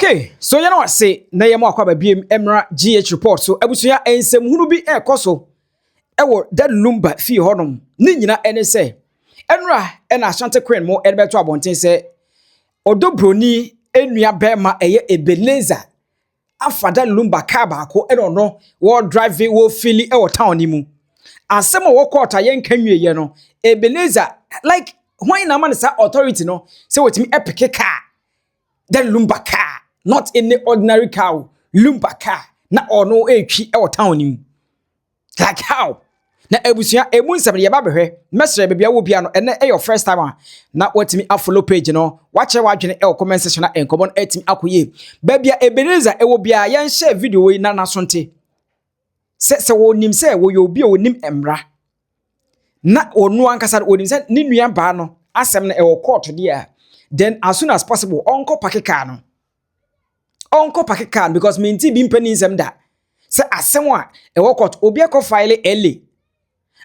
Okay, so you know what say na yemo akwa ba biem emra GH report so abusua ensem hunu bi ekoso ewo that Lumba fi honom ni nyina ene se enra ena Ashanti Queen mo ebeto abonten se Odo Bronii enua bema eye Ebenezer afada Lumba car baako eno no wo drive wo fili ewo town ni mu asem wo court ayen kanwie no Ebenezer like why na man sa authority no say wetimi epic car that Lumba car, not any ordinary cow. Lumba car, na ono echi e town ni. Like how? Na abusua emunsem ye ba behwe. Mesre bebia wo bia no ene e your first time na watimi follow page no. Wache wadwene e comment section na enkomo etimi akoye. Bebia Ebenezer e wo bia yan share video we na nasonte. Se wo nim se wo ye obi onim emra. Na onu ankasa onim se ni nua ba no asem na e wo court dia. Then as soon as possible, Uncle Pakikano. Uncle Pakikano, because minti bimpeni zemda. Say asemwa, e wakot obiako file ele.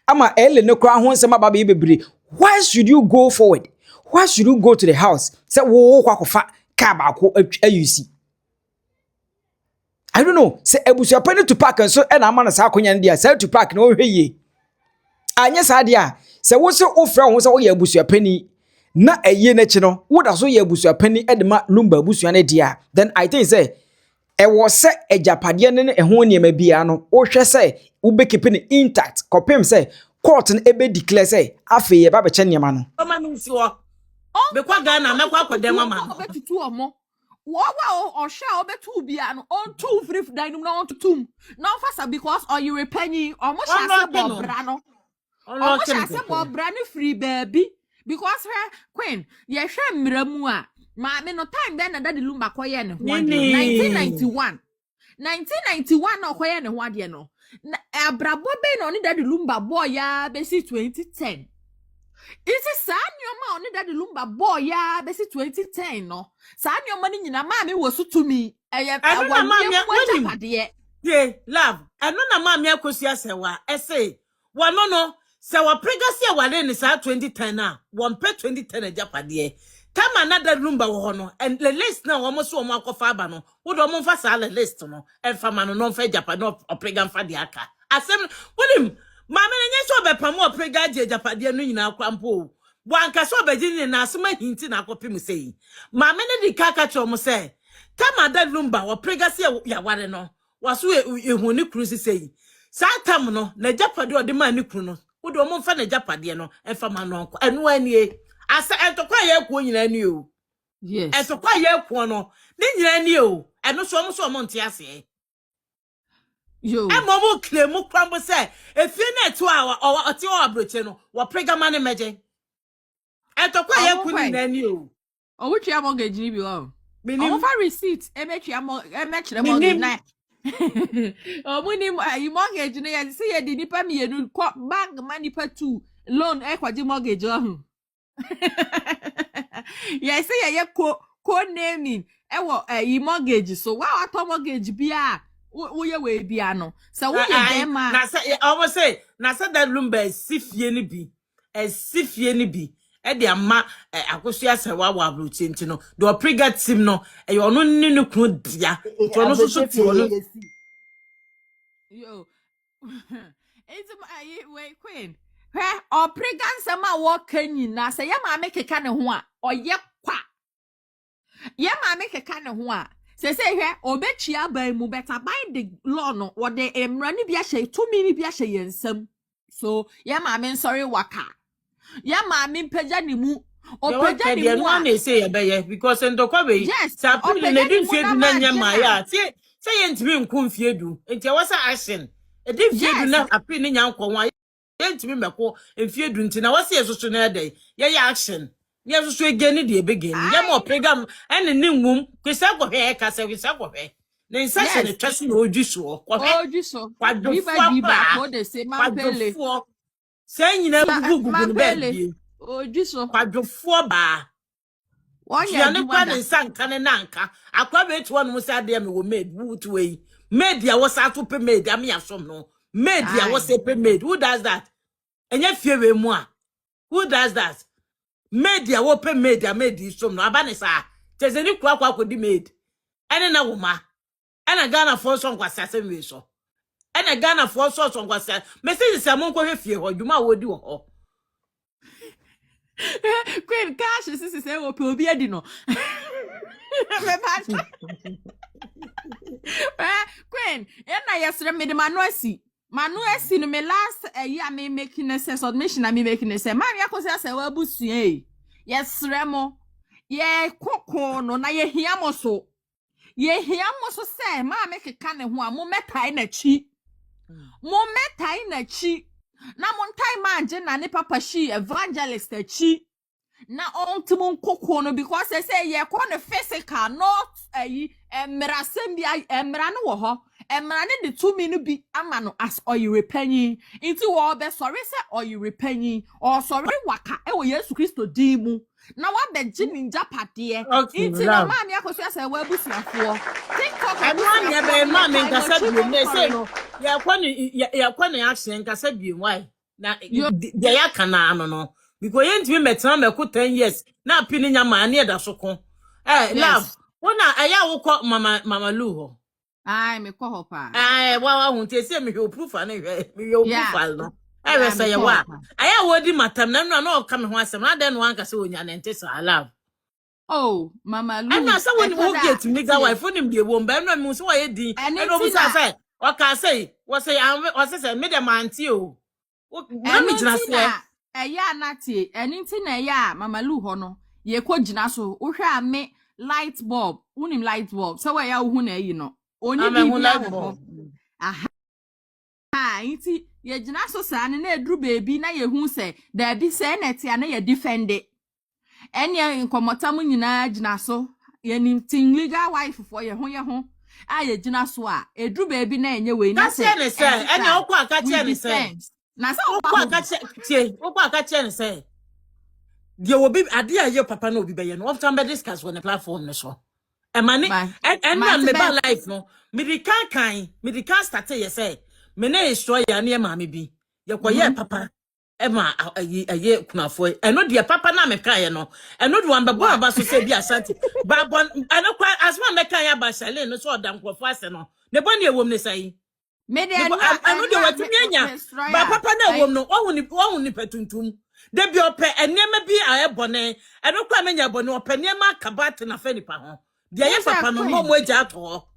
Ama ele no kwa hon sema baby bebre. Why should you go forward? Why should you go to the house? Say wo kwa kofa kaba ko ayusi. I don't know. Say ABUSUAPANIN Tupac and so and amana sa akonya ndia. Say Tupac no hweye. Anya sa dia. Say wo se ofra ho se wo ye ABUSUAPANIN na eye na chi no wo da so ye ABUSUAPANIN edema Lumba abusua na dia then I think say e wo se ejapade ne ho niam bia no wo hwe say wo be keep it intact kopem say court na ebe declare say afi ye ba be che niam no mama mi si wo be kwa Ghana me kwa akodem mama obetutu omo wo wa o sha obetu bia no on two free dan no on tum na fasa because Oyerepa omo sha se bo bra no omo sha se bo bra no free baby. Because her queen, ye share miramu a maame no time then na the Lumba koye ne ho 1991. 1991 no koye ne ho ade no. Abrabo be no ni daddy Lumba boy ya be si 2010. Iti sa nyoma oni daddy Lumba boy ya be si 2010 no. Sa nyoma ni nyina maame wo so tumi. Eye awon ye love. Eno na Maame Akosua Serwaa say wano no se wa pregnancy wale ni sa 2010 na one pe 2010 ejapade come another Lumba wo no and the list na wo mo so mo akofa aba no wo do mo fa sa the list no e fa ma no fa ejapade no pregnant fa de aka asem wonim maame nye so be pam pregnant ejapade no nyina kwampo wanka so be gini na asema hinti na akopim sei maame ne di kaka cho mo say come another Lumba wo pregnancy ya wale no waso ehuni cruise sei sa tam no na ejapade o de ma ni kru no Udo mo fa na japade no enfa ma no anko enu anie asa entokwa ye ku nyina ni o yes entokwa ye ku no ni nyina ni o enu so mo nte ase yo e mo mo claim kwambo say efie na etu a oti o abroche no wo prega mane meje entokwa ye ku nyina ni o owo twa mortgage ni bi o owo fa receipt e metwa mortgage na muni you mortgage no ya say the nipa mienu bank money pa 2 loan e kwaji mortgage oh ya say ya ko naming e wo you mortgage so wa auto mortgage bia wo ye we bia no so wo ye dem ma na say almost say na say that Lumba sifie ni bi e de ama Akosua Serwaa wa abrochi nti no the prega team no e yo no ni no kru dia to no so ti no yo it's wait queen he o prega nsema wo kanyi na say ya maame keka ne ho a oye kwa ya maame keka ne ho a say he obechia ban mu beta bind the law no wo de emra ni bia hye to mi ni bia hye yensam so ya maame sorry waka ya maame mpaja ni mu opaja ni mu na say ye be ye because ndokwa be sa pili na di mfiedu na nyama ya say yentimi nko mfiedu enti wasa action e di mfiedu na api ni nyankwo wa yentimi meko mfiedu nti na wasa yesoso na ede ye action ye soso egeni de ebegeni ye mo program ene ni nwum kwesa kwo hwe ka se kwesa kwo hwe na insase ne twese na odwiso kwo hwe biba ko de se mampele say nyina gugu no be ojiso kwadwofo ba wonya ne kwa ne sanka ne nanka akwa be etu no say ade me wo made boot way made ya wo sa to pe made am ya som no made ya wo say pe made who does that enye fie we mu a who does that made ya wo pe made ya made som no aba ne sa tezeni kwa akodi made ene na woma ena Ghana for so nkwasa asem so ena Ghana for so nkwasa message se mo nkɔ hwefie hɔ dwuma wodi wɔ hɔ Queen cash sisi say wo pe obi edi no. Queen, na yesre me de manuasi. Manuasi no me last year me making a submission and me making a say Maame Akosua Serwaa abusua yesre mo. Ye koko no na ye hia mo so. Ye hia mo so say Maame keka ne ho a mo metai na chi. Mo metai na chi. Na montai manje na ne papa shee evangelist chi na ontimon kokko no because they say ye ko no physical not emrasem bia emra no wo ho emra ne de 2 minu bi ama no as Oyerepanyin inti wo be sorry say Oyerepanyin or sorry waka e wo Yesu Kristo din mu na wa be jini japade inti na Maame Akosua Serwaa abusuafo TikTok everyone ye be Maame nkasa bi me say no ya kwani action nkasa bi why na de ya kana no because yentimi metra meko 10 years na apini nyama na eda soko love wona aya wokọ mama lu ho ai me kọ ho pa wa hunte se me hwe proof na hwe me hwe proof no we say ye wa aya wodi matam na no ka me ho asem na den no anka se onya na ntese love oh mama lu and na so when we get nigga wife onim de wo mba no me so wa ye din e no bu say o ka say wo say me dem auntie o na me jina se eya nati eninti na eya mama lu ho no ye ko gina so wo hwa me light bulb unim light bulb so we ya hu na eyi no oni bi light bulb aha inti ye gina so sa ne na edru baby na ye hu se da bi se na tia na ye defend enya nkomotam nyina gina so ye nim tin legal wife for ye ho a ye gina so a edru baby na enye we na se enya okwa aka che ne se na sa okwa aka che ne se de obi ade aye papa na obi be ye no often be discuss on the platform ne so e mani and me ba life no me di kan start ye say me na destroy ya na maame bi ye koye papa e ma aye kunafo e no de papa na me kan ye no e no de wan be bo aba so say bi asante ba bon ano kwa asma me kan ya ba shale no so odam kwofo ase no ne bon e wom ne say me de ano de watumi anya ba papa na wom no wo ni petuntum de bi ope enema bi a ebone eno kwa menya bone ope enema kabate na fe nipa ho de ye papa no mo agya ato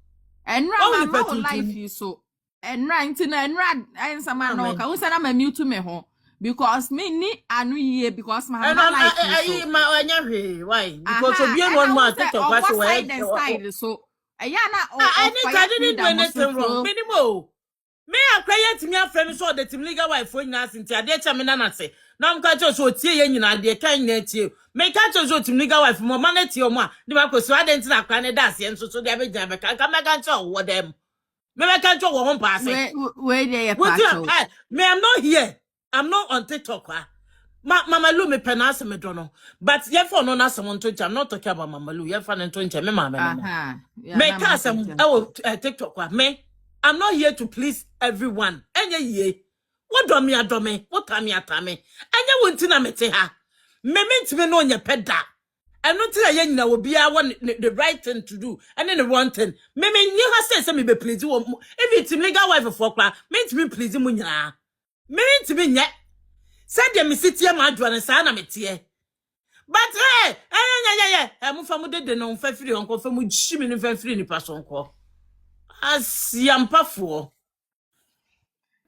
enra ma life so enra ntina enra ensama no ka unsa na ma mute me ho because me ni anu ye because my life so ma onya hwe why because obi no ma TikTok pass why so aya na I didn't do anything wrong minimo me akwaya timi afrem so the team legal wife for nyina sinti ade cha me na se na mka cho so tie ye nyina ade kan nyina tie me ka cho so team legal wife mo ma na tie mo a de ba ko so ade nti na kra ne da se enso so de be jan be ka me ka cho wo dem me ka cho wo ho pa se we dey pa cho me I'm not on TikTok Mama Lu me penance me dono but ye for no na someone to I'm not talking about Mama Lu ye for no to me mama me ka some TikTok me I'm not here to please everyone. Enye ye. What do me adome? What am atame? Enye wonti na mete ha. Me ntime no nye peda. Eno ti ye nyina obi a want the right thing to do and then the wrong thing. Me nyi ha say me be please wo. If it's legal wife for kwa, me ntime please mu nyina. Me ntime nye. Said dem sitie ma adwane sa na mete. But enye mu fa mu de no fa firi onko fa mu jimi no fa firi ni pasonko. Asiampafo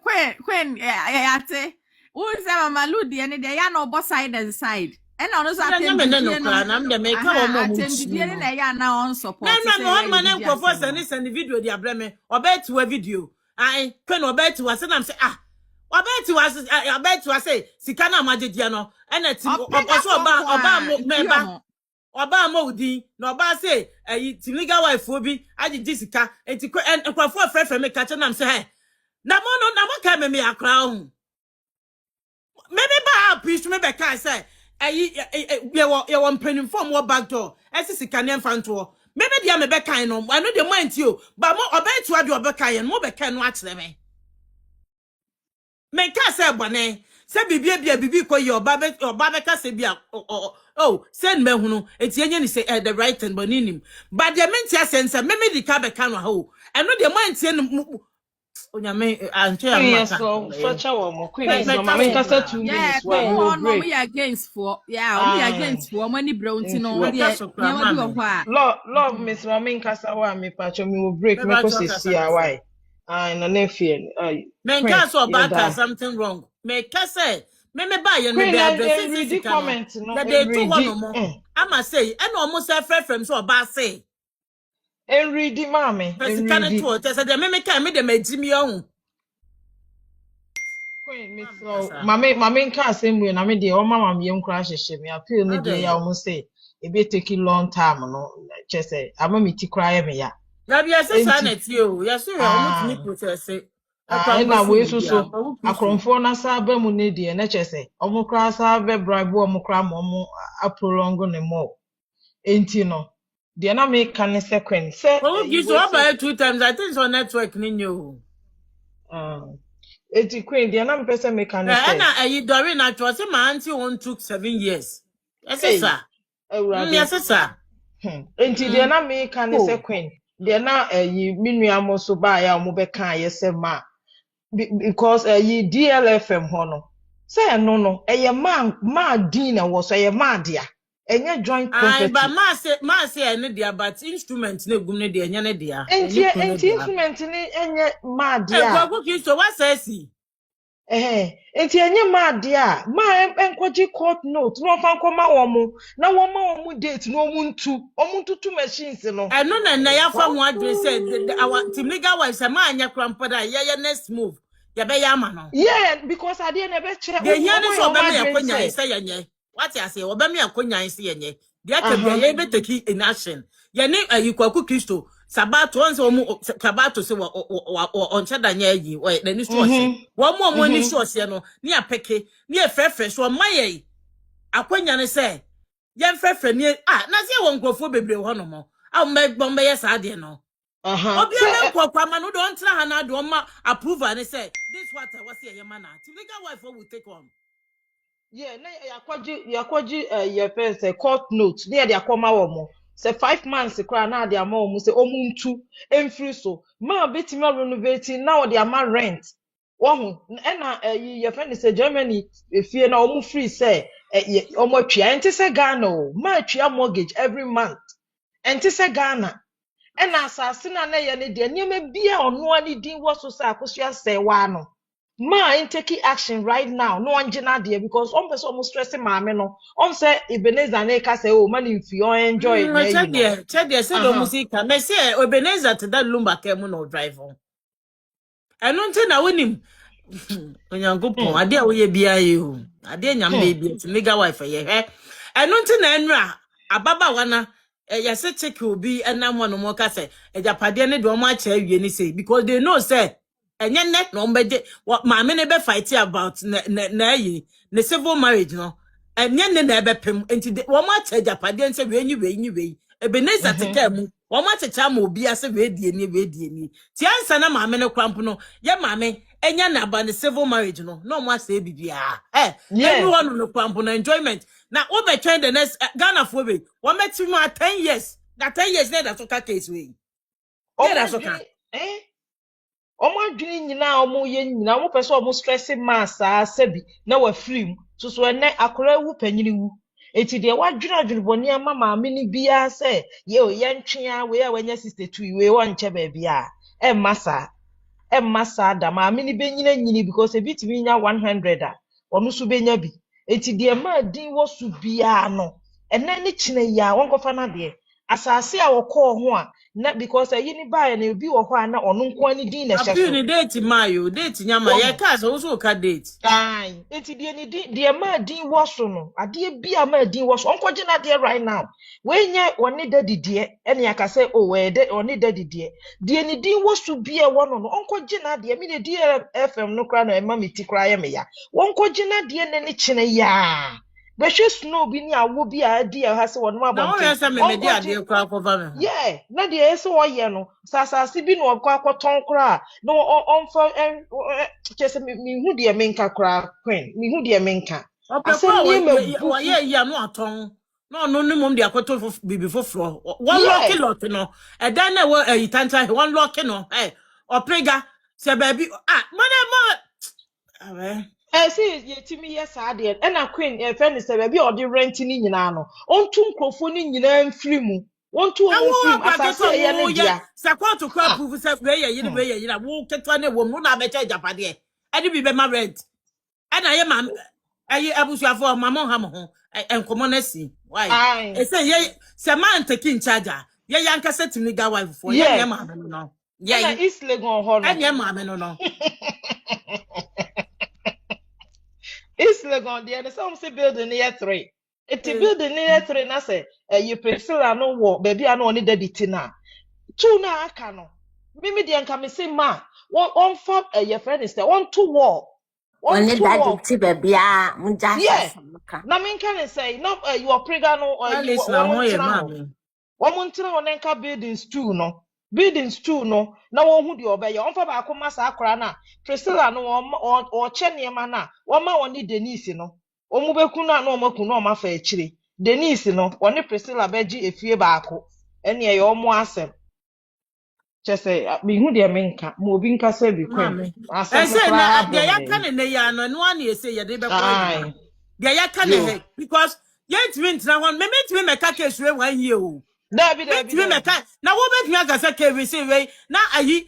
Queen ate who say mama Lu de ne de ya no bo side and side and on so atem no na am de make ka mo mu atem na ya na on support na man nkofo send video di abreme obeti wa video ai Queen obeti wa say na say obeti wa say sika na majedia no ena ti oso oba mo member oba ma odi na oba say team legal wife obi agiji sika enti enkwafo frefre me kache nam say hey na mo ka me akra hu me ba preach me be kai say ye wo mpanin form wo back door esi sika ne mfanto me dia me be kai no anu de manti o ba mo oba etu ade oba kai no mo be kai no akere me ka say bone Say bibi ko your babeka say bia oh send me hunu etienye ni say the right thing but nim but the mentia sense me di ka be kan ho eno the man tie no onyame anche Yes, amaka so such a woman. Queen me is no ka mammy can say 2 Yeah, minutes. but One no, break. we against for. Yeah, we against for money brown to know. me ka Yeah, so kra never do a mama what. Love Miss Mammy Casawa, me patch me will break me me ba cause cho ka see why. And an nephew. me Queen, ka so yeah, baka da. something wrong me ka say me ba ye no Queen, the address and read the sika no comment, no, ya and dey to read ho the, no mo ama say eno omo say frefrem so oba say and read the mammy, and pesika read ne the. to te say de me ka me de magimi ohun Queen, Miss mama so kasa mammy can't same way. I mean, the old mama, young crash, me appeal, me, dear, I ade almost say. It be taking long time, no. Just say, I'm a meet cry me, ya. na bia se sa Enti, na ti o ya so ya omo timi process e kwa na ngosi we ni so bia so kwa wukusu akromfo na sa ba mu ne de na chese omo kra sa be bribe omo kra mo mo aprolongo ne mo enti no de na me kan second say kwa you wukusu we say oba 2 times I think so network ni nyo enti queen de na me pese me kan and say I dori na to say my auntie won took 7 years yes eh sir awurade yes sir enti de na me kan say oh queen de na yi minua mo so ba ya mo be kan ye se ma because yi DLFM ho no say no eye ma din na wo so eye ma dia enye joint I but property ma say any dia but instrument na gum ne dia nya ne dia enti eni ko ne dia instrument ni enye ma eh dia kwa wukusu what says he enti enye ma dia ma enkoji court note no fa nkoma wo mo na wo ma wo mo date no omuntutu machines no I know na ya fa oh mo address said our team legal wise ma anya krampada ya next move ya be ya ma no yeah because I didn't ever check de hia ne omo so yo oba ma me dream akonya say ise yenye what you say oba me akonya ise yenye de aka bia aha ye be take in action ye ne ayikwaku kristo sabato onse omu sabato se on cheda nya yi na ni so ose mhm wo mo ni mhm so ose no ni apeke ni efrefre so maye akonya ne se ye frefre ni na se won krofo bebre ho no mo a me ye sa de no aha obi say ame kwakwa ma no don tra ha na do ma approval ne say this what I was here ye man na legal wife will take on. yeah na yakwaji your first court note near the akoma wo mo say 5 months kra na the ama wo mo say omuntu emfiri so ma betimi renovate na the ama rent wo hu na your friend say Germany efie na omu free say omo atwa enti say Ghana o ma atwa mortgage every month enti say Ghana na asase na ye ne de niam bia ono ani din wo so say Akosua Serwaa no ma in taking action right now no one jina there because on person almost stressing maame no on say Ebenezer na ka say oh man if you enjoy it na you know Chedia said the aha music me say Ebenezer to that Lumba kemu no drive on eno nti na wonim onyankopon hmm ade a woye bia ye hu ade nyambe hmm bia ti mega wife ye he eno nti na enra ababa wana ya se check obi enam wono mo ka say ejapade ne de o ma cha awie ni say because they know say enye net no mbede maame ne be fight about na yi ne civil marriage no enye ne na ebe pem enti wo ma cha ejapade nse we Ebenezer te mhm ka mu wo ma checha ma obi ase we die ni ti ansa na maame ne kwampo no ye maame enya na ba ne civil marriage no mo ase bibia yeah everyone no kwampo no enjoyment na wo be train the next Ghana for we wo meti mu 10 years that 10 years na that soka case we yeah omo that soka adwini omo adwini nyina omo ye nyina omo pese omo stressing mass asabi na wa free so ene akora wu panyini wu eti de wadwina boni ama maame ni bia say ye o ye ntwea we a wanya 62 we won che ba bia emma sada maame ni benyina nyini because e bitimi nya 100 a onu so benya bi eti de ma din wo su bia no ene ni kine ya won kofa na de asase a wokọ ho a na because ayi ni bae na obi wo ho a na onu nko ani din na appeal hyeso ni date mayo date nyama ye ka so so ka date ai eti de ni de ma din wo so no ade bia ma din wo so onko gina de right now we nya oni daddy de ene aka say oh we de oni daddy de ni din wo so bia wo no onko gina de me de FM no kra na ema meti kra ye me ya wonko gina de ne ne kine ya Behwe snow bi ni awo bi a di e ha se won ma Now, bonte. yes, I may be a dear crowd of them. Yeah, na de eso oye no. Sasase bi no okwa akoton kra. No on for chese mi hu de menka kra queen. Mi hu de menka. Asem ni me Why, yeah, no, at all. No, mum, the Akoto be before floor. One Yeah. lucky lot, no. And then there were a tanta, one lucky, no. Eh, or prega, say, baby, mother. See, yetimi yes ade e na queen e fe ni se be o de rent ni nyina no ontu nkrofo ni nyina mfiri mu ontu o mfiri mu asase ye ne dia Sakwato crap proof say be ye na wo ketwa na wo mu na be cha japade e de bi be ma rent e na ye ma ayi abusuafo mama ha mo ho enkomo na si why e say ye se man take in charge ye yanka setimi ga wife for ye ma no ye na East Legon ho no ye ma no East Legon there the some say building near 3 it building near 3 na say you Priscilla no wo baby a no oni daddy na two na aka no mimi de nka me say ma on for your friend is there on to war on daddy ti baby a munja yeah na me nka say no you are prega no you want to know nka buildings two no na won hu de obeye on fa ba akoma sa akora na Priscilla no o che niema na wo ma woni Denise no o mu beku na na o maku na o ma fa akire Denise no woni Priscilla beji efie ba ako ene ye o mu asem chese me hu de menka mo obi nka se bi kwen asem say na de ya kan ne ya no no an ye say ye de be kwa de ya kan ne because yet mint na won me me ka case we 1 year o Dabi na wo bet me agasa ke we say we na ayi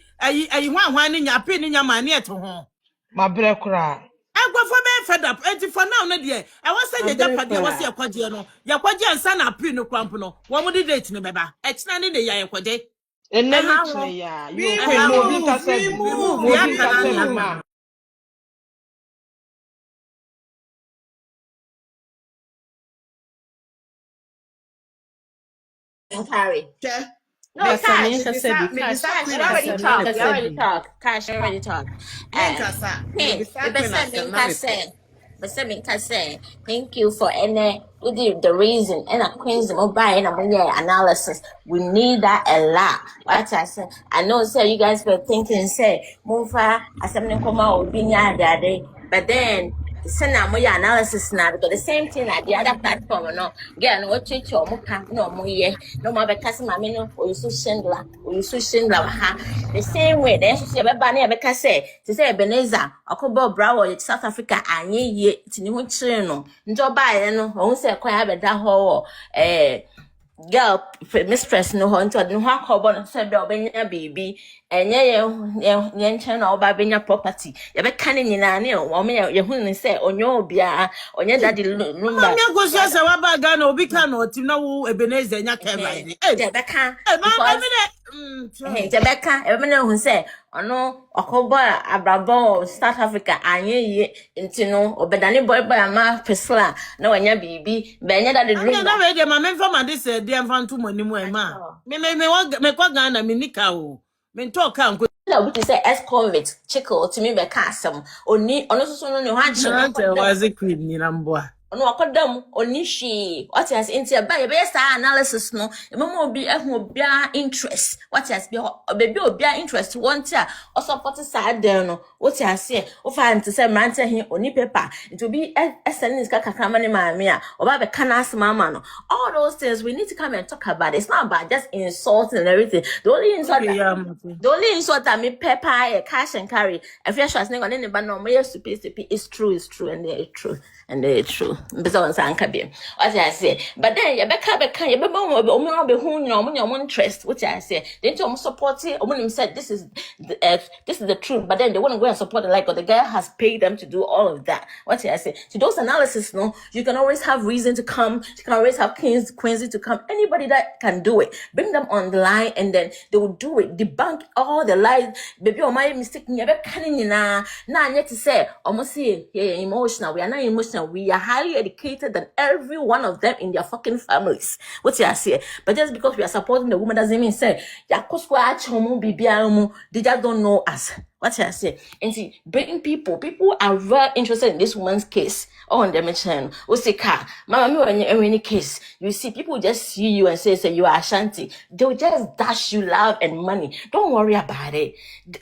hwan ni nya pe ni nya ma ne eto ho ma bre kura agwafo be fed up enti for now no de e was say ye japade was ye kwaje no ye kwaje ansa na pe no kwampo no wo mo de date ne beba e kina ne ye ye kwaje enemi ya you kwen mo bi ka say ma Harry. No, Cash. You already talk. Cash already talk. Thank you for the reason and a queen's mobile and analysis. We need that a lot. What I said, I know, sir, you guys were thinking, say, move far, as something come out, being day, but then. Send out my analysis now because the same thing at the other platform, no. Again, what you or muka no more ye, no more because my menu or you so Schindler, or you so Schindler, ha. The same way, then she said, Banny, because say, to say Ebenezer, or Kobo Brow, South Africa, and ye, to new channel, Joe Biden, who say, quite a that whole, girl mistress no ho nto no ha kobo no se be obenya baby enye ye nchen oba benya property ye be kan nyina ne o me ye hu ni se onyo obia onye daddy Lumba Maame Akosua Serwaa ba ga na obi kan no tim na wo Ebenezer nya ka ba ni je be kan je be kan e me no hu se ono okobo abrabo South Africa anye ye ntino obedane boy ama Priscilla na wanya baby be nya daddy Lumba na we de ma me fama de se de mfanto mani mu ema me kwa ga na me nika o me talk kan ko na we say ex-convict chickle to me be kasem oni ono so no ne ho agye was a queen ni namboa ono akodam oni hwe what has into ba ye be star analysis no e mama obi ehu obia interest what has be baby obia interest want a o support side den no what has say o fa ante say mrante he oni paper it will be SNS kakakama ne maame a oba be kana asema ma no all those things we need to come and talk about. It's not about just insulting and everything. The only insult that me paper cash and carry if you're sure on anybody no more stupid it's true and they're true and they're true. What I say, but then you beka you be who no interest. What I say, then to support it. When said this is the truth, but then they want to go and support it like the guy has paid them to do all of that. What I say, to those analysis, no, you can always have reason to come. You can always have Quincy to come. Anybody that can do it, bring them on the line, and then they will do it. Debunk all the lies. Baby, oh my mistake. Never canning na yet to say almost say emotional. We are not emotional. We are highly educated than every one of them in their fucking families. What I say, but just because we are supporting the woman doesn't mean say Akosua chomu bibia mu did just don't know us. What I say? And see, bringing people are very interested in this woman's case. On the mention, we say, "Car, Mama, me when you're in any case, you see people just see you and say you are Ashanti. They'll just dash you love and money. Don't worry about it.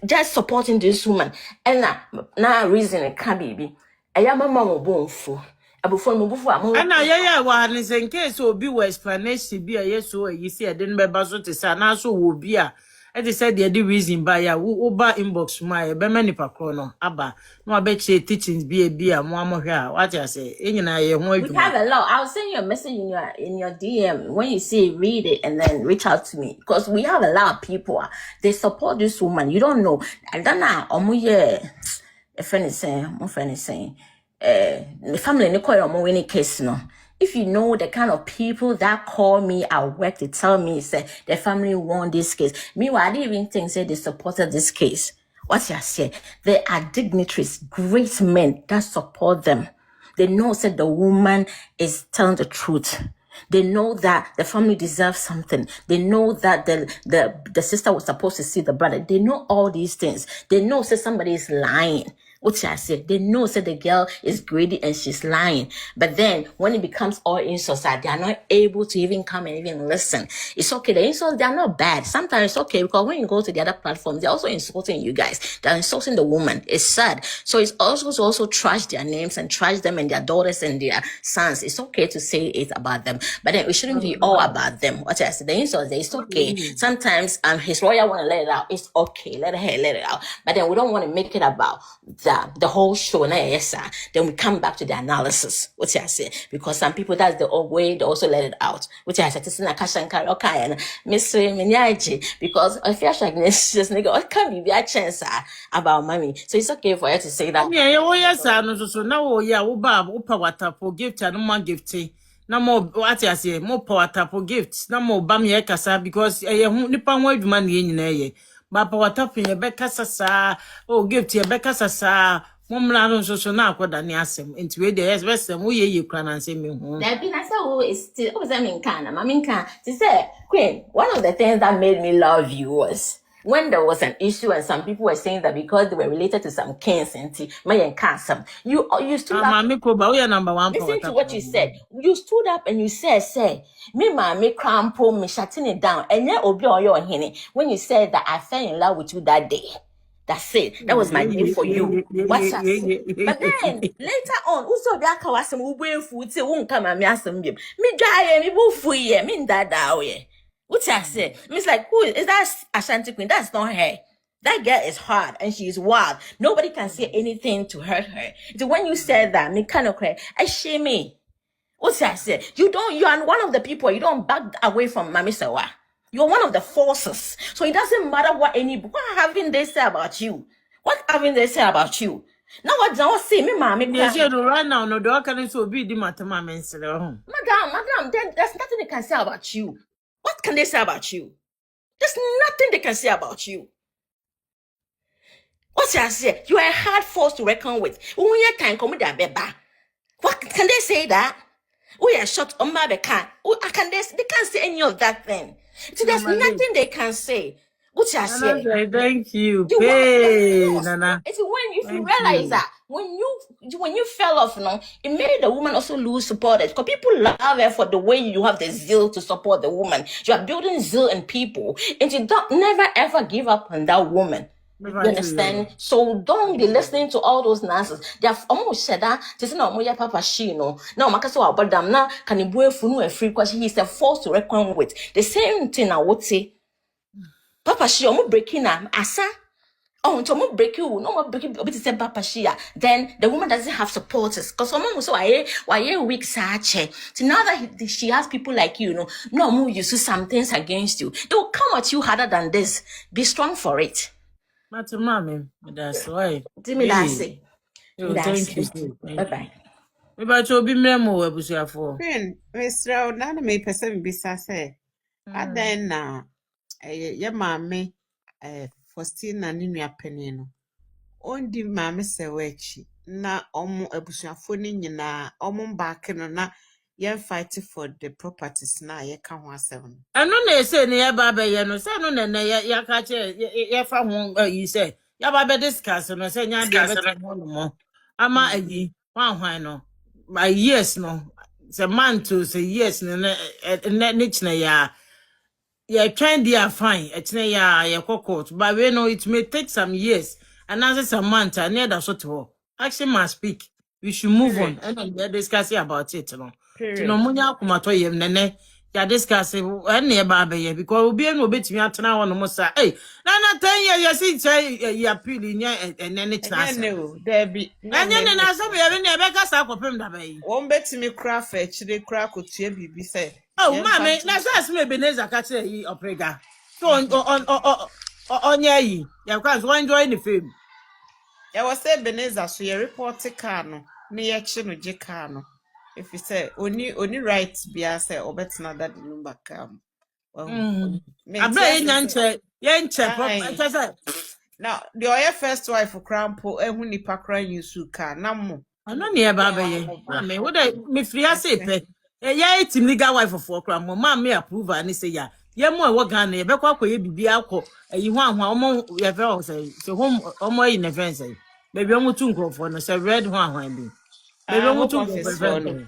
Just supporting this woman. And now reason it can be. I am a mama bonfu. And I one is in case will be explanation be a yes or you see I didn't be basso to say now so will be a. I just said the reason by a uba inbox my be many per chrono. Abba, no, I bet you teachings be a beer, Mama here. What I say, in I we have a lot. I'll send you a message in your DM when you see read it and then reach out to me because we have a lot of people. They support this woman. You don't know. I don't know. A friend is saying, my friend is saying, the family no call on any case no. If you know the kind of people that call me at work to tell me say the family won this case. Meanwhile, I didn't even think say they supported this case. What I say? They are dignitaries, great men that support them. They know that the woman is telling the truth. They know that the family deserves something. They know that the sister was supposed to see the brother. They know all these things. They know that somebody is lying. What I said, they know that the girl is greedy and she's lying. But then when it becomes all insults, they are not able to even come and even listen. It's okay. The insults, they are not bad. Sometimes it's okay because when you go to the other platforms, they're also insulting you guys. They're insulting the woman. It's sad. So it's also to also trash their names and trash them and their daughters and their sons. It's okay to say it about them. But then it shouldn't be all about them. What I said, the insults, it's okay. Sometimes his lawyer want to let it out. It's okay. Let it out. But then we don't want to make it about the whole show. Then we come back to the analysis. What I say, because some people that's the old way they also let it out. Which I said, it's not okay and Miss Minyaji because I feel like this nigga what can be a chance about money. So it's okay for her to say that. Yeah, oh yes, I know so now yeah, upa watapo gift and more gifty. No more what I say, more power tapo gifts, no more bam kasa because nipa word money in ye. But power tapping your bekasa oh gift your bekasa Mumla so now what Danny asem into the yes, we you can answer me. There been I said who is still what was I mean can to say Queen, one of the things that made me love you was when there was an issue and some people were saying that because they were related to some kings and my cancer, you stood up. Number one. Listen to what you said. You stood up and you said, me Maame crampo me shutting it down. And yet obi your henny when you said that I fell in love with you that day. That's it. That was my day for you. What's that? But then later on, also that was some way food say won't come and me ask them. Me die me both for ye, me that way. What's I say? Miss like who is that Ashanti Queen? That's not her. That girl is hard and she's wild. Nobody can say anything to hurt her. So when you said that, me kind of cry. I shame me. What's I say? You are one of the people. You don't back away from Maame Serwaa. You're one of the forces. So it doesn't matter what haven't they say about you? What haven't they say about you? Now what do I say? Me Maame. Yes, you right now. No, do I can so be the matama mense. Madam, then there's nothing they can say about you. What can they say about you? There's nothing they can say about you. What's I say? You are a hard force to reckon with. When you time come with that beba. What can they say that? We are shot on my back. They can't say any of that thing. So there's nothing they can say. What I say? Thank you. Nana. It's when you realize that when you fell off, it made the woman also lose support. Because people love her for the way you have the zeal to support the woman. You are building zeal in people, and you don't never ever give up on that woman. You understand? So don't be listening to all those nonsense. They have almost said that to say no moya papa she no. Now Akosua abadam na can you funu e free because he is a force to reckon with. The same thing I would say. Papa she omo breaking am asa. Oh, to mo break you, no more breaking obi say papa she. Then the woman doesn't have supporters. Because someone will say why weak sache. So now that she has people like you, no more you see some things against you. They will come at you harder than this. Be strong for it. Mami, that's why. Thank you. Bye-bye. Maybe to be memo ABUSUAPANIN. Queen, Mr. Nana may person be say. And then your mammy, Faustina Nina Penino. Ondi Maame Serwaa na ABUSUAPANIN na back na yen fight for the properties na ye ka ho asem. Eno na say ne ya ba be ye no say no na ya ka che ye fa ho yi say ya ba be discuss no say nya de be to mo ama ayi hwan no my years no say man to say years no ne china ya trying they fine china ya court but we know it may take some years and as some month and near that sort of action must speak. We should move on and then discuss about it no. To no munya akumato yem nene ya discuss any ba be because obi en obetimi atena wo no mo sa eh na 10 years you see say ya appeal nya enene chance No, there be anya ne na so be ne be ka sa kopem da ba yi won betimi cra fa chire cra kotua bibi say oh mama na so asme Ebenezer ka che yi oprega so on yi ya kwa so enjoy the film ya was say Ebenezer so ye report car no ne ye chi no je car no if you say oni right bia say obetna that number cam abra yenche say now the oya first wife crampo ehu nipa kra yusu car na mo ano ne ba ba ye mama wo da me free ase pe ya etim legal wife for kra mo ma me approve ani say ya ye mo e wo gan ye be kwa koye bibi akọ eyi ho ahwa omo ye fe o say home omo yi ne fence baby omo tu nkrofo no say red ho ahwa bi baby omo tu nkrofo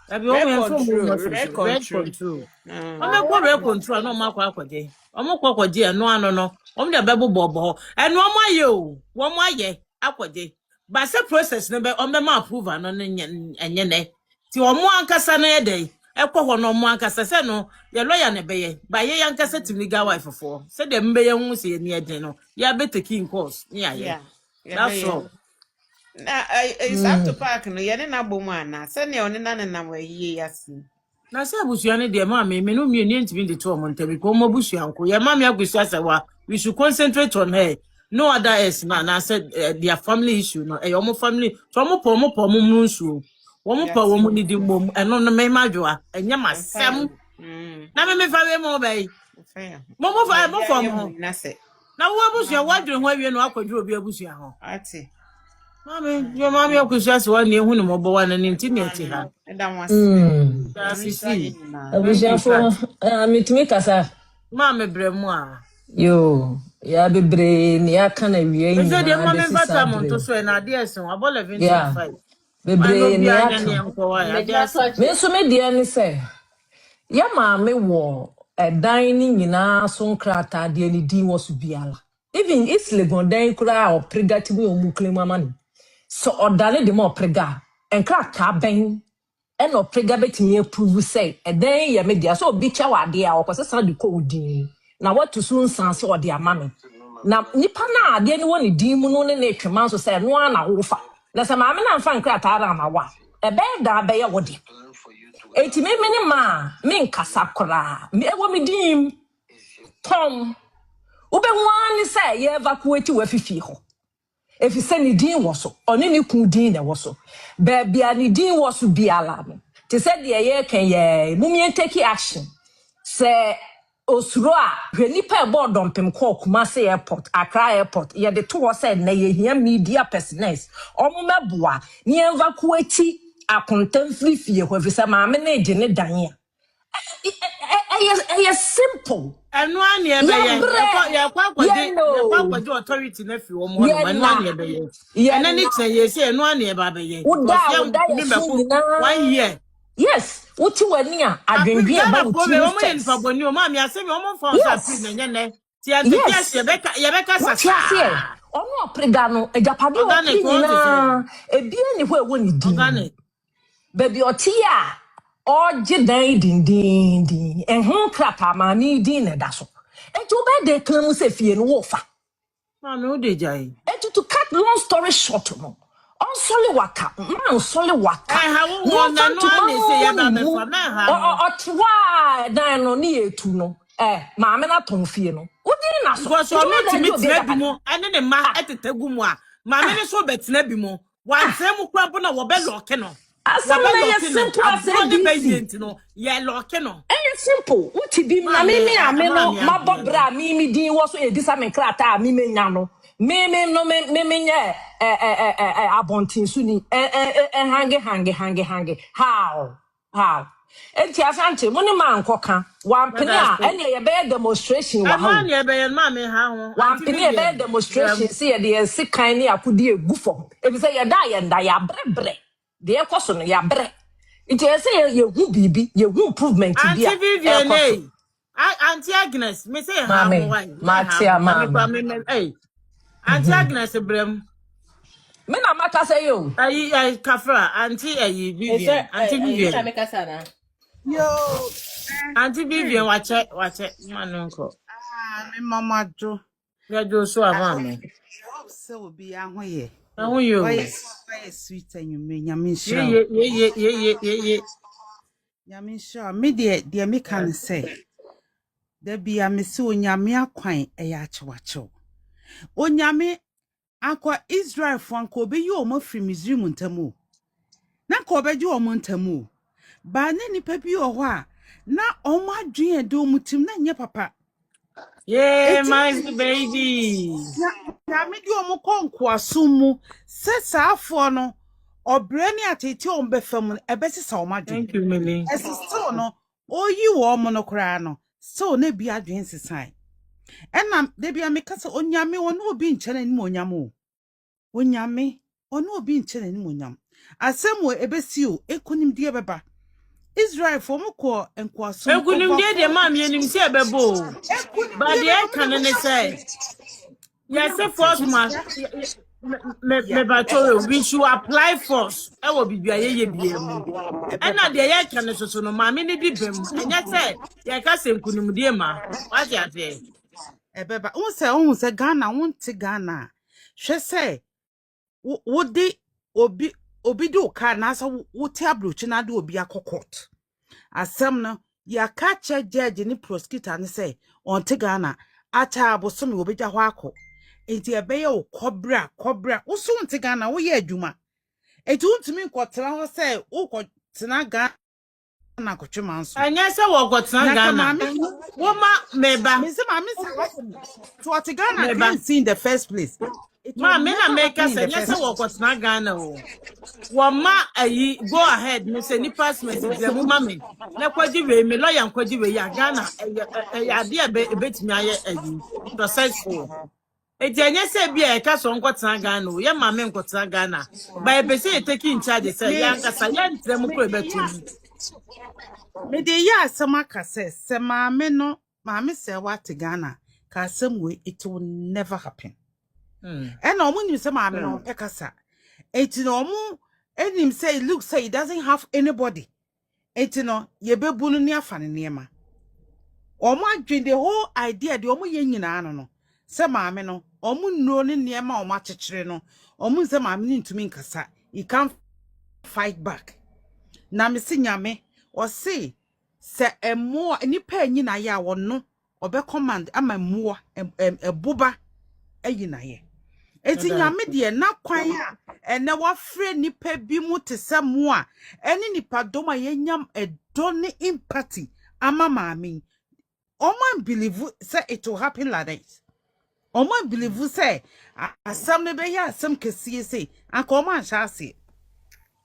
baby omo en from red control omo kwa red control no ma kwa akwaje omo kwa akwaje eno ano no omo de bebo bobo eno omo aye o wo mo aye akwaje ba se process no be omo ma approve no enye ne ti omo ankasa na yede ekwo ho no omo ankasa se no ye lawyer ne be ye ba ye ankasa ti legal wife for se de mbe ye hu se ye ne eden no ya be taking course ni aye that's all na is up to park no ye na bomu ana se ne oni na na wa yiye yasi na se abusua ne de ma me no mi ni ntimi de to omo ntabi ko omo busua nko ye Maame Akosua Serwaa we should concentrate on her no other else na said their family issue no omo family so omo po mu nsu omo pa wo mu ni di mom eno no me madwoa enye masem na me fa we mo bai mo fa mo na wo abusua wadwe ho awie no akwadwe obi abusua ho ati Maame Akosua Serwaa ne hu ne mo bo wa na nti ne ti ha sisi Abusuafo mitumi kasa Maame bremu a yo ya bebre ni aka na wie eze de nyina Maame besi fata mo to sabre so na de esen abo ya 1125 bebre ni aka ya de esen me so me de ni se ya maame wo edan ni nyina so nkrata de ni din wo so biala even isle gondan kura o pregati bi o mu claim amani so odale de mo prega enkrata ben eno prega betimi approve say eden ye media so obi cha wade a okosesa de ko din na what to soon sanse ode amame na nipa na ade ni woni din mu no ne twema so say no na wo fa na se maame na mfa nkrata ara ma wa ebe da be ye wode eti me ni ma me nkasa kora me ewo me din tom ube wan say ye evacuate wa fifi ho if you say ni din wo so oni ni ku din na wo so be bia ni din wo so biala no te said ye can ye mumien take action say osuro a hwe nipa e board dompem call Kumasi airport Accra airport ye de to say na ye hia media personals omo meboa ni evacuate akontam free fie ho fi say maame na ege ne dan ya simple enu ani ebe ye kwa kwaje authority na fi wo mo no enu ani ebe ye ena ni tse ye say enu ani ebe abe ye uda mi be ko 1 year yes uti wani a adwenwie ba uti wo mo nfa boni o ma mi ase mi o mo fa so free na nye ne ti antikias ye beka sasa ono prega no ejapade o na ebie ni ho ewo ni din baby otia oje dan din ehun krapa ma mi din na da so enti obe de claim se fie no wo fa ma me o de jai enti to cut long story short no on solid waka man solid waka ha wo na no ani se ye ba be fa na ha otwa dan no ni etu no maame na ton fie no odi na so because o no timi tena bi mo ene ne ma etetegu mu a maame ne so betena bi mo wansem krampo na wo be lock no asam na ye simple as ABC no ye lock no simple uti bi na me no mabobra mi din wo so edisa me krata mi menya no me nye abontin su ni hange how How? Enti asante mo ne man koka. Wan pene a ene ye be demonstration wa man ha. ye be man me ha ho. Wan Auntie pene ye be Vivian. demonstration see ye de sikan ne akudi egu fom. E bi say ye da ye nda ya brebre. De ekoso no ya bre. Enti ye say ye hu bibi, ye hu improvement bi Auntie a Vivian ekoso. eh. Auntie Agnes, me say ha ho Mame, why? Me ha Matia ho. Na me mama. kwa me eh. Auntie Agnes brem. Me na maka say yo. Ay kafra, Auntie Vivian. Auntie Me na Vivian. make sana. Yo, Auntie Vivian wache manunko. me mama jo. Ya jo so amame. Hope so be ahoye. Na hu yo. Why sweet and you me nyamin show. Ye. Nyamin show. Me de me can say. There be a missy onyame akwan eya achewacho. Onyame akwa Israel franco be you omo free Misrim ntamu. Na ko be ju omo ntamu. Ba ne nipa bi o ho a na omo adwen e do mutim na nye papa. Yeah, Eti my baby. na me di omo konko asumu se saafo no obrani atete on be fam e be sesa omo adwen. Thank you, Millie. Still no oyi wo omo no kra no so na bi adwen sesan. Enam de bia me kasa onyame wono obi nkyere ni mo onyame o. Onyame ono obi nkyere ni mo onyam. Asem wo ebesi o ekonim die beba. Israel for mo ko enkwasum Ekunim de mam yenim se ebebo. Ekonim But die the beba can ne say. Yes, say me force must me batoro we should apply force. E wo bibia ye biemu. And na de ye can so no maame ne di bem. Enya say ye ka se nkunim de ma. What you say? ebeba unse Ghana wonte Ghana hwe se wodi obi do ka na so wote abrochi na de obi akokot asem no ya ka che judge ni prosecutor ne say onte Ghana acha abosom obi ja hɔ akɔ enti ebeye o kobra wo so nte Ghana wo ye adwuma enti untumi nkotena ho say wo kotena Ghana na kotwema nso Enya say wo gotena Ghana. Wo ma meba. me say mama say what Ghana Meba. can't see in the first place. It will Ma me na never make happen in say the nya first say wo gotena Ghana o. Wama ayi go ahead me say ni passment bremu mame na kwaji we me lawyer kwaji we ya Ghana ya de ebetimi aye ayi successful ejenye say bia e ka so nkotena Ghana o ye mame nkotena Ghana ba e be say take in charge say ya nkasa ya ntrem ko ebetumi me de ya asema ka se mama no mama say what Ghana ka some way it will never happen. And no one say mama no pekasa. It no mu enim say look say it doesn't have anybody. It no ye be bunu ni afa ne niema. Omo adwen the whole idea de omo ye nyina no se maame no omo nnuro ne niema omo akekere no omo se maame ni ntumi nkasa he can't fight back na me se nyame o se emo nipa nyina ya wono obe command ama muo eboba ayina ye eti nyame de na kwan a ene wafre nipa bi mu te se mo a ene nipa doma ye nyam edo ne empathy ama maame Oman believe say it will happen like that. Oman believe say asam ne be ya asam kesiye say anka oman sha say.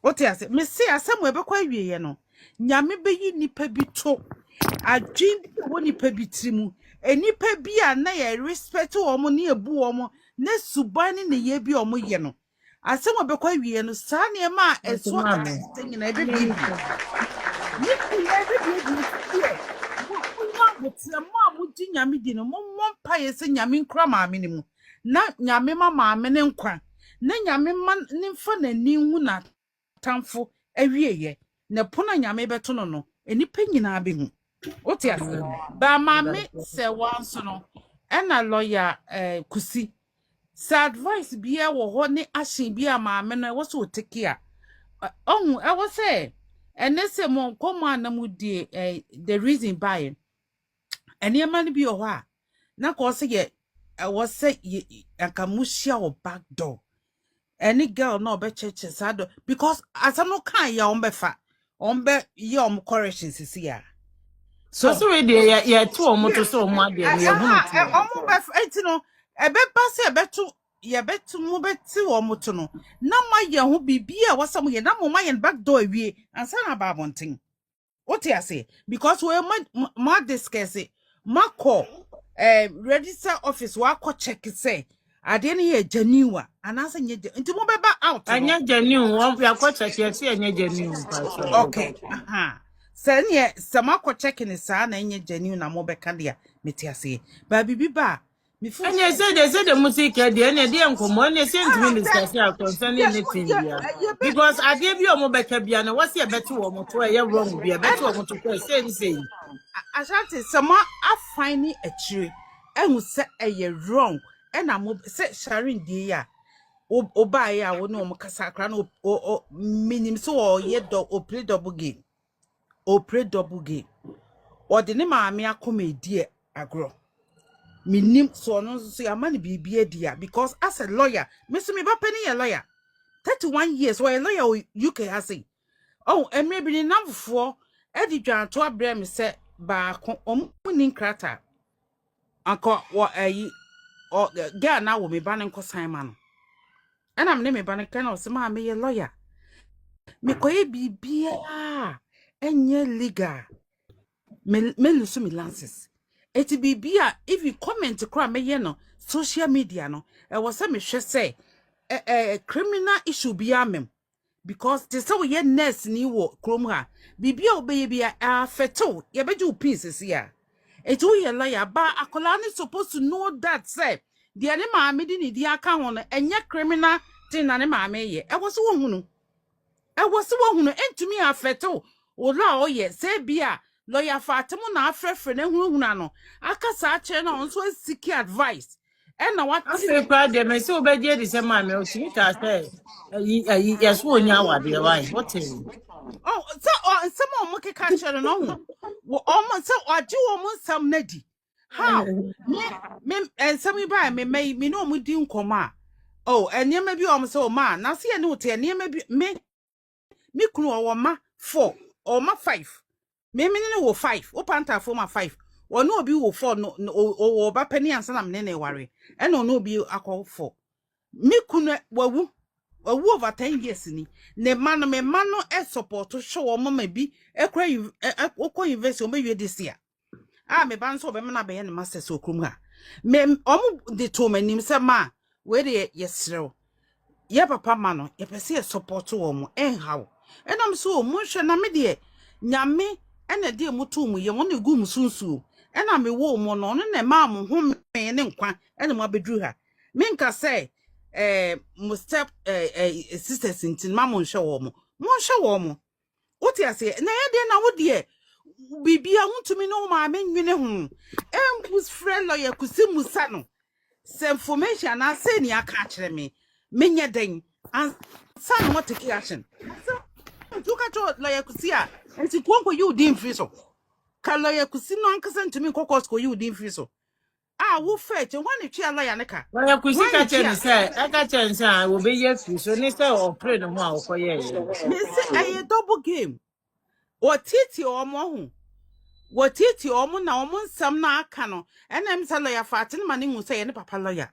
What you say? Me say asam we be kwa wiye no. Nyame be yi nipa bi to. Adwin bi wo nipa bi trimu. E nipa bi a na ye respect omo ne ebu omo ne suban ne ye bi omo ye no. Asam we be kwa wiye no sa ne ma eso thing na be bi. Ni bi but the mom would nyame di no mom pa ye se nyame nkra maame ne mu na nyame ma maame ne nkwa na nyame ma ne mfa na ni hu na tamfo awieye na pona nyame beto no no enipa nyina be hu oti ase ba maame se wanso no na lawyer kusi sa advice bia wo ho ne ahye bia maame no wo so teki a ohun e wo se enese mo koma na mu die the reason by ene man bi o ha na ko se ye was say akamushia o back door any girl no be church sado because asano kan ya on be fa on be ye on correction sisi ya so we dey ye to omo to so omo ade no ye hunu to omo be enti no e be pass e be to ye be to mo be ti omo to no na ma ye ho bibia wasam ye na mo ma ye back door wie ansa na ba bonten What you say? Because we ma discuss it. Ma call register office wa ko check say ade ne ye genuine and as nye nti mo beba out no. Anya genuine one we akọ check here see anya genuine pa so. Okay. Say ne sama ko check ni sa na nye genuine na mo beka dia meti ase. Ba bibi ba me fu. Anya say the music here dey na dey nkomo anya say ntimi discuss here concerning anything here. Because ade bi omo beka bia na wase e beti wo mo to e wrong bia beti wo mo to ko say. Ashanti sama afine a tree and say a wrong and I'm set sharing dear o buy ya no makasakra o minim so or yet or play double game or play double game or the name Maame Akosua dear agro minim so no so your money be dear because as a lawyer Mr. Me penny a lawyer 31 years or a lawyer UK has say oh and maybe enough for Eddie John to a me say ba omunin krata anko wo ayi o ga na wo me ba nko san ma no and am ne me ba ne kan o se ma me ye lawyer me koye bibia enye legal me lusu me lances eti bibia if you comment kra me ye no social media no e wo se me hwe say criminal issue bi amem because they say we nurse ni wo krom ha bibia obeye bia afeto ye beju pieces here it we ye lawyer ba akola ni supposed to know that say the ani maame di ni di aka ho no enye criminal thing na ne maame ye e wo se wo hunu entumi afeto o la oye say bia lawyer fatemu na afrefre na hunu ano aka sa che na on so seek advice and na what Say kwa de me say obedie di say maame o timi ka say yes wo nya wade why what is oh so some of catch chere no ho wo so oje wo mo sam nadi how me and some by me no mo di nkoma oh enema bi o mo say o ma na se ye ne wote enema bi me kunu o ma 4 or ma 5 me ne wo 5 o panta fo ma 5 o no obi wo 4 no o ba pani ansa na me ne ware e no obi akọ 4 me kunu wawu over 10 years ni ne man me no e support show mama bi ekra okọ university o mewe this year me ban so be me na be ne master so krum ha me de to manim se ma we de yesrew ye papa ma no ye pese support wo mo enhaw enam so mo hwe na me de nyame ena de mutu mu ye won egu musunsu ena me wo mo no ne ma mo ho me ne nkwa ena mo abedru ha me nka say mo step sisters intin ma mo nhwe wo mo oti ase na ye de na wo de bibia huntumi no ma me nwene ho embus friend lawyer kusi musa no se information na say ni aka kire me menye den and san mo take action so ka to lawyer kusi a enti konko you din free so ka lawyer kusi no ankasa ntumi kokos ko you din free so wo fetch when twa lawyer ne ka lawyer kusi ka chen say aka chen say wo be ye free so ni say o pray no mo a wo ye me say double game o titi o mo ho Watiti omu na omu nsam na aka no ena em say lawyer fatin ma ne hu say ne papa lawyer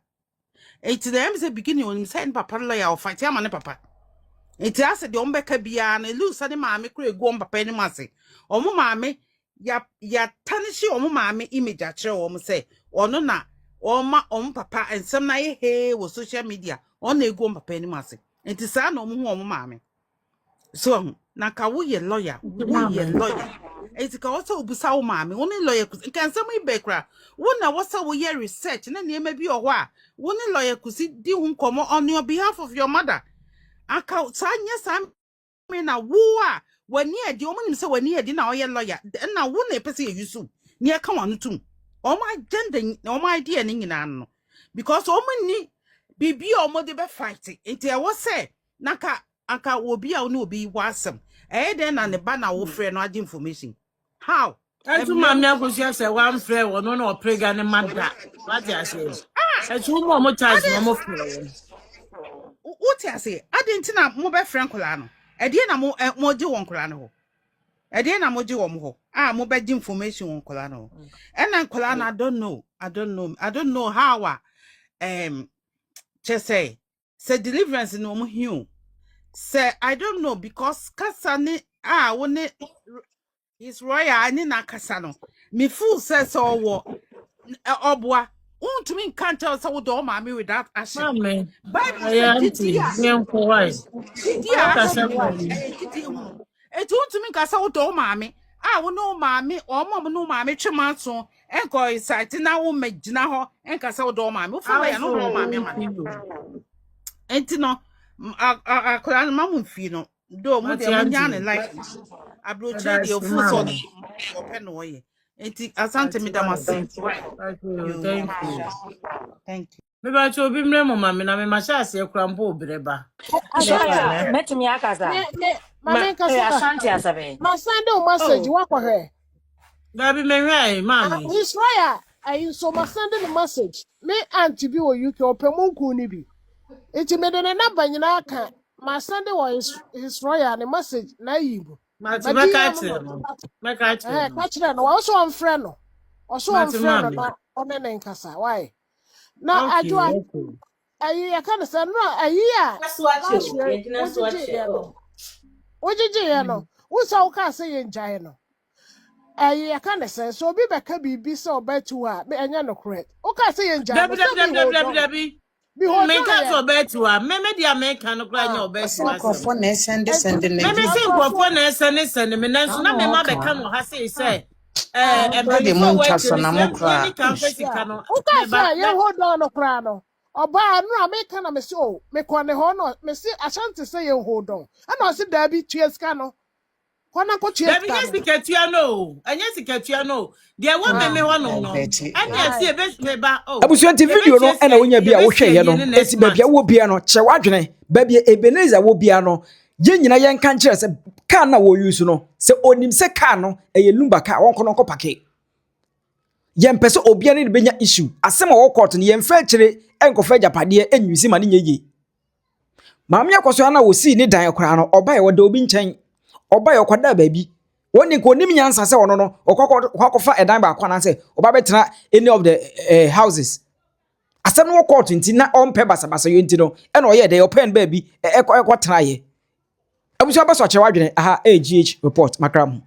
enti na em say beginning on say ne papa lawyer o fight ama ne papa enti ase de ombeka bia na lu sa ne maame kro egu om papa ni mase omu maame ya tanishi omu maame image a kire omu say ono na oma omu papa ensam na ye he wo social media ona egu om papa ni mase enti sa na omu hu omu maame so na ka wo ye lawyer eti ka wasa obusa wo maame wo ne lawyer kusi kan sam ibekra wo na wasa wo ye research na niema bi oho a wo ne lawyer kusi di hu nkomo on your behalf of your mother aka sanya sam me na wo a wani edi omo nim se wani edi na oye lawyer na wo na pese yusu ni aka wanu tum o ma agenda o ma idea ni nyina no because omo ni bibi omo de be fight enti e wo se naka aka obi a no obi wasem den na ne ba na wo frɛ no age information how Entu Maame Akosua Serwaa one frɛ wo no na oprega ne mada what you say entu mo charge mo frɛ what you say adenti na mo be frɛ nkola no na mo gi won nkola no ho na mo gi won ho mo be gi information won nkola no na nkola na I don't know how just say deliverance no mo hiu say I don't know because kasane wone His royal ani na kasa no. Me fool says so obwa. To me can't tell so do mommy without asking. Mame. Bible Ay said auntie. Didia. Nyanko why? Didia Aka asking sema what? ni. Didia hu. It won't to me kasa do mommy. Ah, we no mommy or mom no mommy chimanso. Enko is sighting now will make dinner ho and kasa do mommy. For ya no do mommy man. Entino akora mamu fi no do mu de Mati munya ne auntie. life abroche de That's ofu so mama. ope no ye enti asante That's mi why. damase Thank you. you Thank you. thank you Me ba cho bi mre mo mame na me ma sha se kura mpo obreba. Me pa Soraya, ne. metumi akasa. Maame Akosua. Asante asabe. Ma send you message Oh, wa kwa he. ba bi me hwe mame. His lawyer, I so ma send the message. Me auntie bi wo UK opemunku ni bi. Enti me de ne number nyina aka. Ma send his lawyer the message na yibu. Mati Ba me di ka am che no. no. Me ka che no. Ka kire no wa so on friend no. Oso on Mati friend no mame. na one ne nkasa. Why? Na Okay, adwa okay. ayi ya kan say no ayi a Swatch last you. year Yɛgyina wojiji swatch ye oh. no. Wojiji ye no. Wo sa wo ka say ye njae no. I can say so be back be so bad to her, be any no correct. Okay, say in Jam, Dabi so dabi be dabi dabi hold dabi on. dabi. Be hold Me ka on, yeah. so betu a. Me dia me ka no kra nya Ah, obetu ose asem. krofo na and send Me na me di se across nkrofo na send me nanso na me ano ma be ka oka no ha say ano kra de empanifo mu wa ntwa so chiri na se mo ye kra ni kan yeah. fesika no Okay, me ba say, yeah, hold on, no crano. Oba, no, I make kind of so, make one the honor, me see, I shan't say you hold on. And I said, there be cheers cano. Kwana ko cheers Dabi nye cano. siketua no. Enye siketua no. De wo me Ah, honom no. beti Ane ati aye. ebe me ba oh. abusuanti Ye be video no chie ɛna wonya bi a ye be wohwɛ sie yɛ ye no ni next eti baabi a month. wo bia no kyerɛ wadwene baabi Ebenezer wo bia no yɛn nyina yɛn ka nkyerɛ sɛ car na wo use no sɛ onim sɛ car no ɛyɛ lumba car wɔn kɔ no kɔ pake yɛn pɛ sɛ obia ne benya issue asɛm a wɔ court no yɛn fɛ kyerɛ ɛnkɔfɛ japadeɛ ɛnwisi ma ne nyɛ Maame Akosua na wosi ne dan kora no oba ye woda obi nkyɛn oba ye okwada baabi woni ko nim nyansa sɛ ono no okwakofa edan ba akwa na sɛ oba betena any of the houses asɛm no court nti na ɔmpɛ basabasa yo nti no ɛna ɔyɛ de open baabi ɛkɔtena ye abusua baso kyerɛ wadwene aha AGH report makram